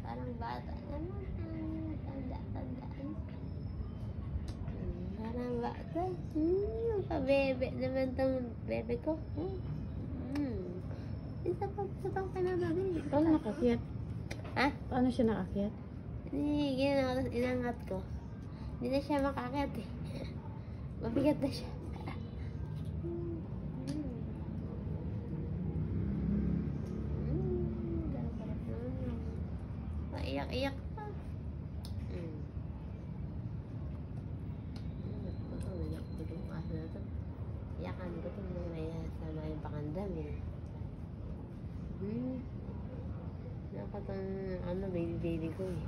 Parang bata naman. Tanda-tandaan. Parang bata. Pabebe naman tong bebe ko. Isa pang pinababi. Paano nakakyat? Ha? Paano siya nakakyat? Inangat ko. Hindi na siya makakyat eh. Mabigat na siya. Iyak-iyak pa. Iyak ko itong aso na ito. Iyakan ko ito nung sama yung pakandam eh. Nakatang baby ko eh.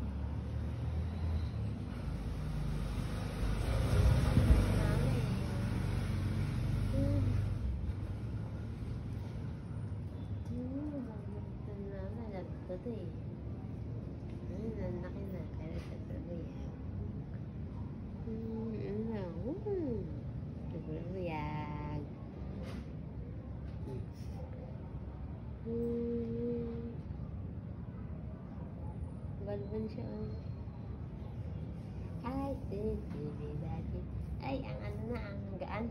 Ito eh. Laki na. Kaya ito sabay. Naguluyag. Balban siya. Ay, baby daddy. Ay, ang ano na, ang gaan.